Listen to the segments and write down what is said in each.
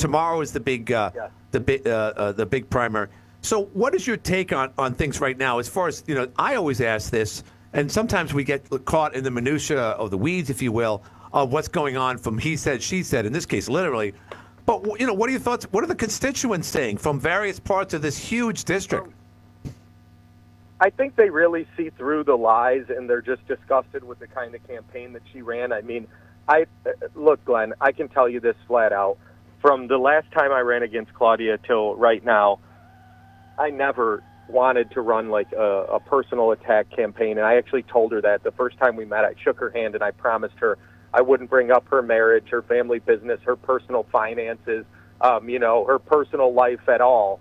tomorrow is the big the big primary. So what is your take on things right now? As far as, I always ask this, and sometimes we get caught in the minutia of the weeds, if you will, of what's going on from he said, she said, in this case, literally. But, what are your thoughts? What are the constituents saying from various parts of this huge district? I think they really see through the lies, and they're just disgusted with the kind of campaign that she ran. I mean, look, Glenn, I can tell you this flat out. From the last time I ran against Claudia till right now, I never wanted to run like a personal attack campaign, and I actually told her that the first time we met. I shook her hand, and I promised her I wouldn't bring up her marriage, her family business, her personal finances, her personal life at all.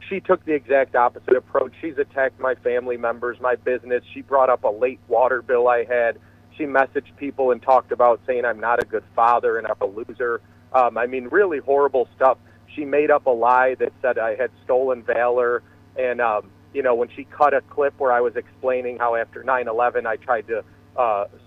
She took the exact opposite approach. She's attacked my family members, my business. She brought up a late water bill I had. She messaged people and talked about saying I'm not a good father and I'm a loser. Really horrible stuff. She made up a lie that said I had stolen valor. And, when she cut a clip where I was explaining how after 9/11 I tried to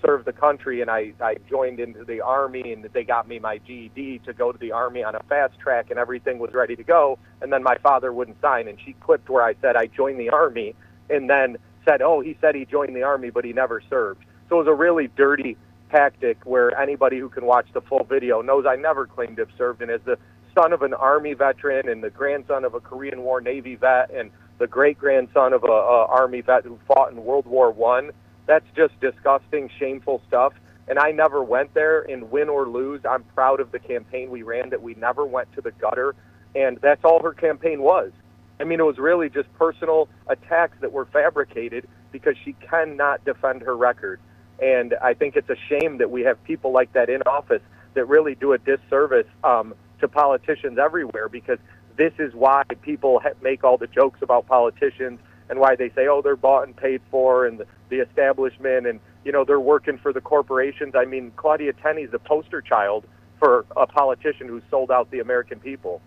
serve the country and I joined into the Army and they got me my GED to go to the Army on a fast track and everything was ready to go. And then my father wouldn't sign. And she clipped where I said I joined the Army and then said, oh, he said he joined the Army, but he never served. So it was a really dirty tactic where anybody who can watch the full video knows I never claimed to have served. And as the son of an Army veteran and the grandson of a Korean War Navy vet and the great-grandson of a Army vet who fought in World War I, that's just disgusting, shameful stuff. And I never went there, and win or lose, I'm proud of the campaign we ran, that we never went to the gutter. And that's all her campaign was. It was really just personal attacks that were fabricated because she cannot defend her record. And I think it's a shame that we have people like that in office that really do a disservice to politicians everywhere, because this is why people make all the jokes about politicians and why they say, oh, they're bought and paid for and the establishment and, they're working for the corporations. Claudia Tenney's the poster child for a politician who sold out the American people.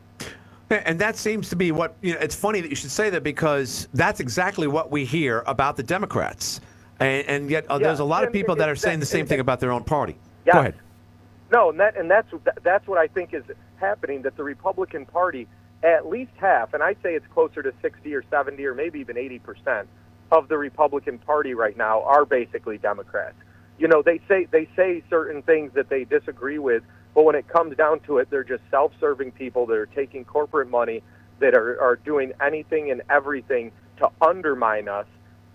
And that seems to be what, it's funny that you should say that, because that's exactly what we hear about the Democrats. And yet there's a lot of people that are saying the same thing about their own party. Yes. Go ahead. No, and that's what I think is happening, that the Republican Party, at least half, and I'd say it's closer to 60 or 70 or maybe even 80% of the Republican Party right now are basically Democrats. They say certain things that they disagree with, but when it comes down to it, they're just self-serving people that are taking corporate money, that are doing anything and everything to undermine us,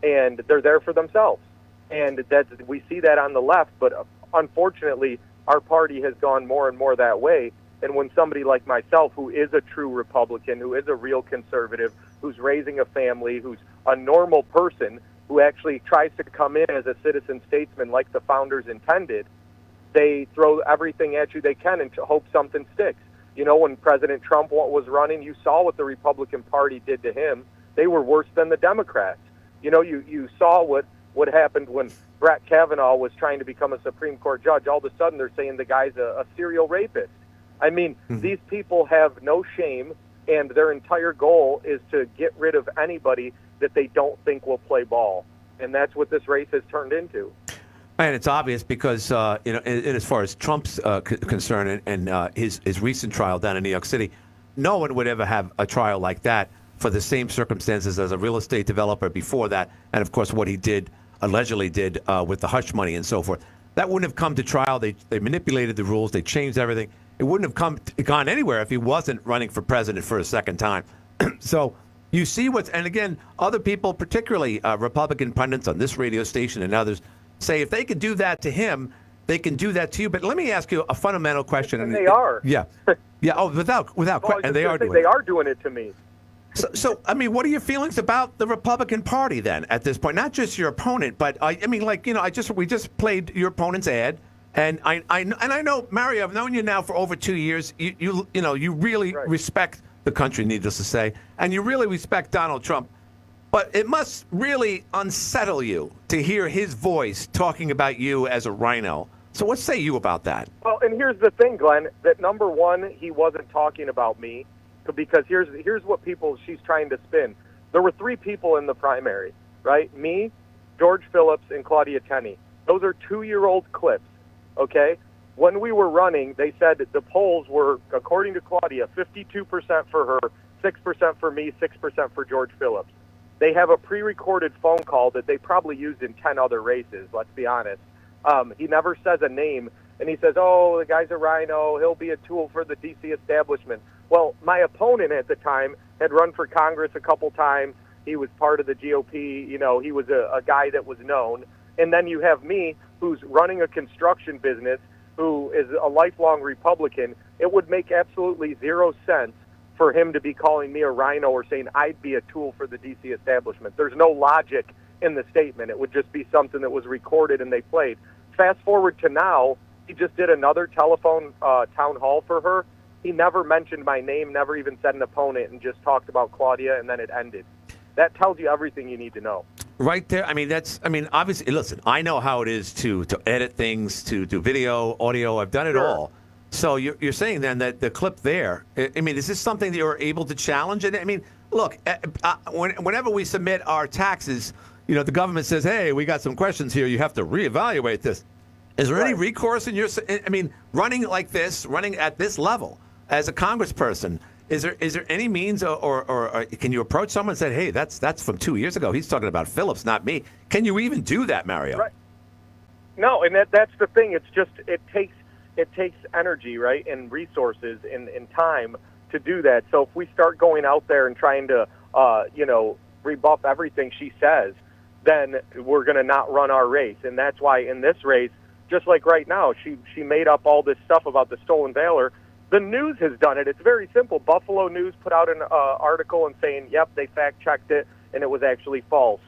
and they're there for themselves. And we see that on the left, but unfortunately, our party has gone more and more that way. And when somebody like myself, who is a true Republican, who is a real conservative, who's raising a family, who's a normal person, who actually tries to come in as a citizen statesman like the founders intended, they throw everything at you they can and hope something sticks. When President Trump was running, you saw what the Republican Party did to him. They were worse than the Democrats. You saw what happened when Brett Kavanaugh was trying to become a Supreme Court judge. All of a sudden, they're saying the guy's a serial rapist. These people have no shame, and their entire goal is to get rid of anybody that they don't think will play ball. And that's what this race has turned into. And it's obvious because, as far as Trump's concerned and his recent trial down in New York City, no one would ever have a trial like that for the same circumstances as a real estate developer before that. And, of course, what he allegedly did with the hush money and so forth. That wouldn't have come to trial. They manipulated the rules. They changed everything. It wouldn't have gone anywhere if he wasn't running for president for a second time. So you see and again, other people, particularly Republican pundits on this radio station and others, say if they could do that to him, they can do that to you. But let me ask you a fundamental question. And they are. Yeah. Yeah. Oh, without question. And they are doing it. They are doing it to me. So, what are your feelings about the Republican Party then at this point? Not just your opponent, but we just played your opponent's ad, and I know, Mario, I've known you now for over 2 years. You really respect the country, needless to say, and you really respect Donald Trump. But it must really unsettle you to hear his voice talking about you as a rhino. So what say you about that? Well, and here's the thing, Glenn, that number one, he wasn't talking about me, because here's what she's trying to spin. There were three people in the primary, right? Me, George Phillips, and Claudia Tenney. Those are 2-year-old clips, okay? when we were running, they said that the polls were, according to Claudia, 52% for her, 6% for me, 6% for George Phillips. They have a pre-recorded phone call that they probably used in 10 other races, let's be honest. He never says a name, and he says, oh, the guy's a rhino, he'll be a tool for the D.C. establishment. Well, my opponent at the time had run for Congress a couple times. He was part of the GOP. You know, he was a guy that was known. And then you have me, who's running a construction business, who is a lifelong Republican. It would make absolutely zero sense for him to be calling me a rhino or saying I'd be a tool for the D.C. establishment. There's no logic in the statement. It would just be something that was recorded and they played. Fast forward to now, he just did another telephone town hall for her. He never mentioned my name, never even said an opponent, and just talked about Claudia, and then it ended. That tells you everything you need to know. Right there. I mean, obviously, listen, I know how it is to edit things, to do video, audio. I've done it all. So you're saying then that the clip there, I mean, is this something that you're able to challenge? And I mean, look, whenever we submit our taxes, you know, the government says, hey, we got some questions here. You have to reevaluate this. Is there any recourse in your, I mean, running like this, running at this level as a congressperson, is there any means or can you approach someone and say, hey, that's from 2 years ago. He's talking about Phillips, not me. Can you even do that, Mario? Right. No, and that's the thing. It's just it takes energy, right, and resources and time to do that. So if we start going out there and trying to, rebuff everything she says, then we're going to not run our race. And that's why in this race, just like right now, she made up all this stuff about the stolen valor. The news has done it. It's very simple. Buffalo News put out an article and saying, yep, they fact-checked it, and it was actually false.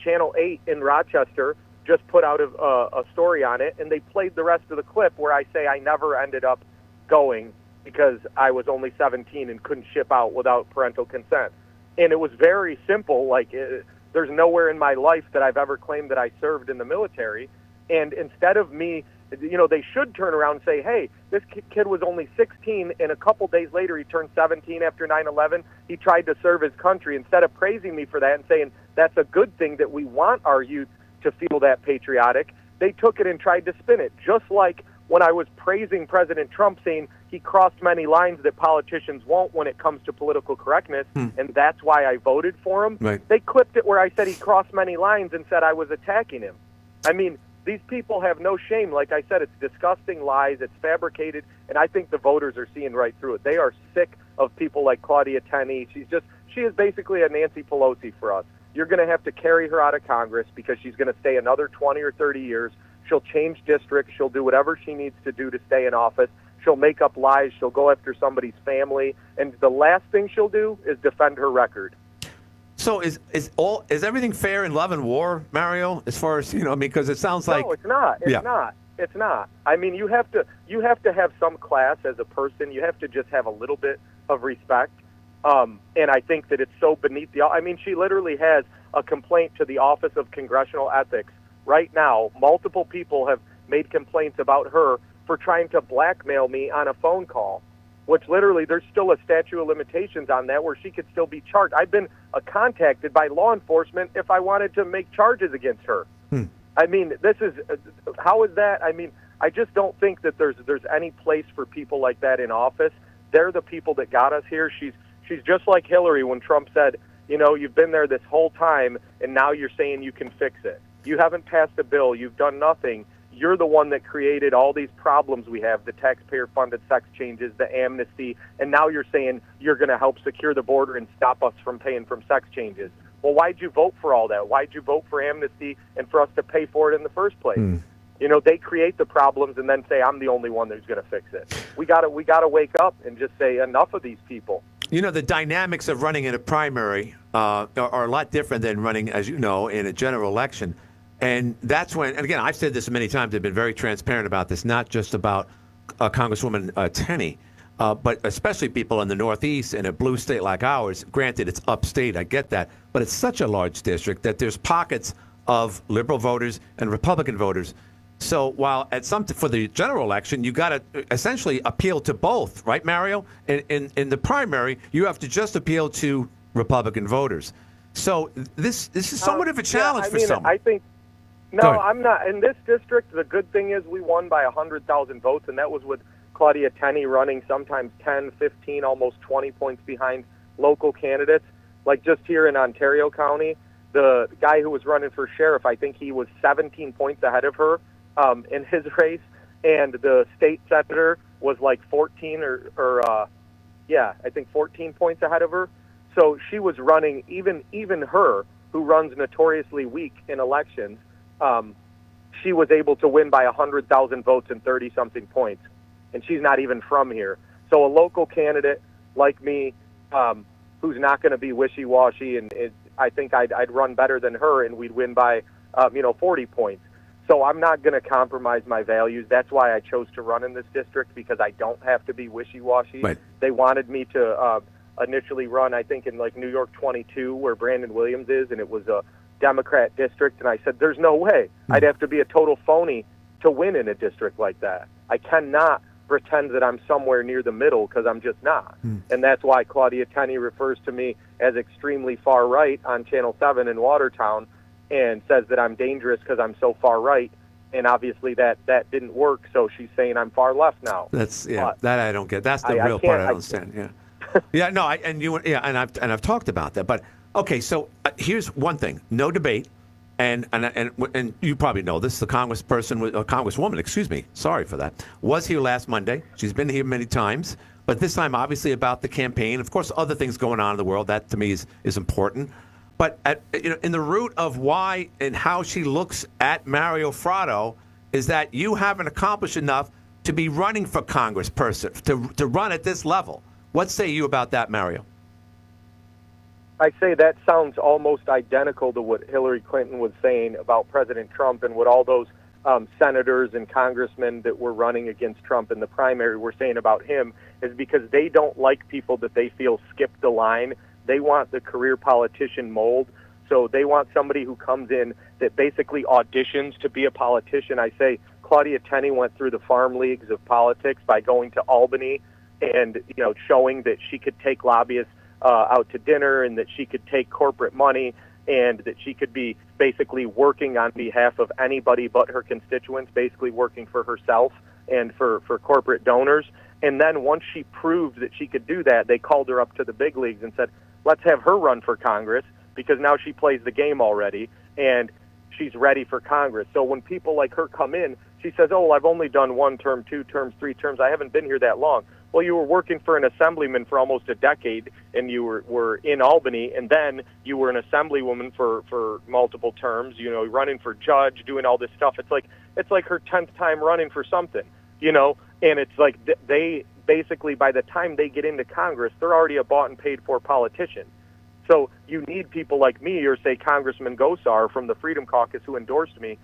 Channel 8 in Rochester just put out a story on it, and they played the rest of the clip where I say I never ended up going because I was only 17 and couldn't ship out without parental consent. And it was very simple. Like, there's nowhere in my life that I've ever claimed that I served in the military. And instead of me, they should turn around and say, hey, this kid was only 16, and a couple days later he turned 17 after 9/11. He tried to serve his country. Instead of praising me for that and saying that's a good thing that we want our youth to feel that patriotic, they took it and tried to spin it. Just like when I was praising President Trump, saying he crossed many lines that politicians won't when it comes to political correctness, and that's why I voted for him. Right. They clipped it where I said he crossed many lines and said I was attacking him. I mean, these people have no shame. Like I said, it's disgusting lies. It's fabricated, and I think the voters are seeing right through it. They are sick of people like Claudia Tenney. She is basically a Nancy Pelosi for us. You're going to have to carry her out of Congress because she's going to stay another 20 or 30 years. She'll change districts. She'll do whatever she needs to do to stay in office. She'll make up lies. She'll go after somebody's family. And the last thing she'll do is defend her record. So is everything fair in love and war, Mario? As far as because it sounds like no, it's not. It's not. I mean, you have to have some class as a person. You have to just have a little bit of respect. And I think that it's so beneath the. I mean, she literally has a complaint to the Office of Congressional Ethics right now. Multiple people have made complaints about her for trying to blackmail me on a phone call, which literally there's still a statute of limitations on that where she could still be charged. I've been contacted by law enforcement if I wanted to make charges against her. I mean, how is that? I mean, I just don't think that there's any place for people like that in office. They're the people that got us here. She's just like Hillary when Trump said, you've been there this whole time and now you're saying you can fix it. You haven't passed a bill. You've done nothing. You're the one that created all these problems we have, the taxpayer-funded sex changes, the amnesty, and now you're saying you're going to help secure the border and stop us from paying for sex changes. Well, why'd you vote for all that? Why'd you vote for amnesty and for us to pay for it in the first place? They create the problems and then say, I'm the only one who's going to fix it. We gotta wake up and just say enough of these people. The dynamics of running in a primary are a lot different than running, as you know, in a general election. And that's when, and again, I've said this many times, I've been very transparent about this, not just about Congresswoman Tenney, but especially people in the Northeast in a blue state like ours. Granted, it's upstate, I get that, but it's such a large district that there's pockets of liberal voters and Republican voters. So while for the general election, you got to essentially appeal to both, right, Mario? In the primary, you have to just appeal to Republican voters. So this is somewhat of a challenge for someone. No, Go ahead. I'm not. In this district, the good thing is we won by 100,000 votes, and that was with Claudia Tenney running sometimes 10, 15, almost 20 points behind local candidates. Like just here in Ontario County, the guy who was running for sheriff, I think he was 17 points ahead of her in his race, and the state senator was like 14 I think 14 points ahead of her. So she was running, even her, who runs notoriously weak in elections, she was able to win by 100,000 votes and 30-something points, and she's not even from here. So a local candidate like me, who's not going to be wishy-washy, and I think I'd run better than her, and we'd win by 40 points. So I'm not going to compromise my values. That's why I chose to run in this district, because I don't have to be wishy-washy. Right. They wanted me to initially run, I think, in like New York 22, where Brandon Williams is, and it was a Democrat district, and I said, there's no way. I'd have to be a total phony to win in a district like that. I cannot pretend that I'm somewhere near the middle, because I'm just not. And that's why Claudia Tenney refers to me as extremely far right on Channel 7 in Watertown, and says that I'm dangerous because I'm so far right. And obviously that didn't work, so she's saying I'm far left now. That I don't get. That's the real part I don't understand. Yeah. Yeah, no, and I've talked about that. But okay, so here's one thing: no debate, and you probably know this. The congresswoman, excuse me, sorry for that, was here last Monday. She's been here many times, but this time obviously about the campaign. Of course, other things going on in the world that to me is important. But in the root of why and how she looks at Mario Fratto is that you haven't accomplished enough to be running for congressperson, to run at this level. What say you about that, Mario? I say that sounds almost identical to what Hillary Clinton was saying about President Trump, and what all those senators and congressmen that were running against Trump in the primary were saying about him, is because they don't like people that they feel skipped the line. They want the career politician mold. So they want somebody who comes in that basically auditions to be a politician. I say Claudia Tenney went through the farm leagues of politics by going to Albany and showing that she could take lobbyists out to dinner, and that she could take corporate money, and that she could be basically working on behalf of anybody but her constituents, basically working for herself and for corporate donors. And then once she proved that she could do that, they called her up to the big leagues and said, let's have her run for Congress, because now she plays the game already, and she's ready for Congress. So when people like her come in, she says, oh, I've only done 1 term, 2 terms, 3 terms. I haven't been here that long. Well, you were working for an assemblyman for almost a decade, and you were in Albany, and then you were an assemblywoman for multiple terms, running for judge, doing all this stuff. It's like her 10th time running for something, and it's like they basically, by the time they get into Congress, they're already a bought and paid for politician. So you need people like me, or say Congressman Gosar from the Freedom Caucus, who endorsed me.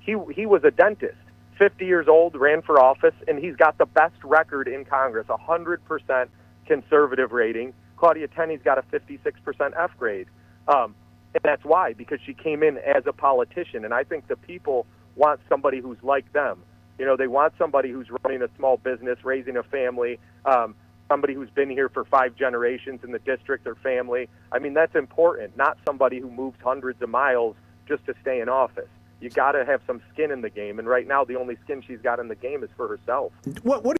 He was a dentist, 50 years old, ran for office, and he's got the best record in Congress, 100% conservative rating. Claudia Tenney's got a 56% F grade. And that's why, because she came in as a politician. And I think the people want somebody who's like them. They want somebody who's running a small business, raising a family, somebody who's been here for 5 generations in the district or family. I mean, that's important, not somebody who moved hundreds of miles just to stay in office. You got to have some skin in the game, and right now the only skin she's got in the game is for herself. What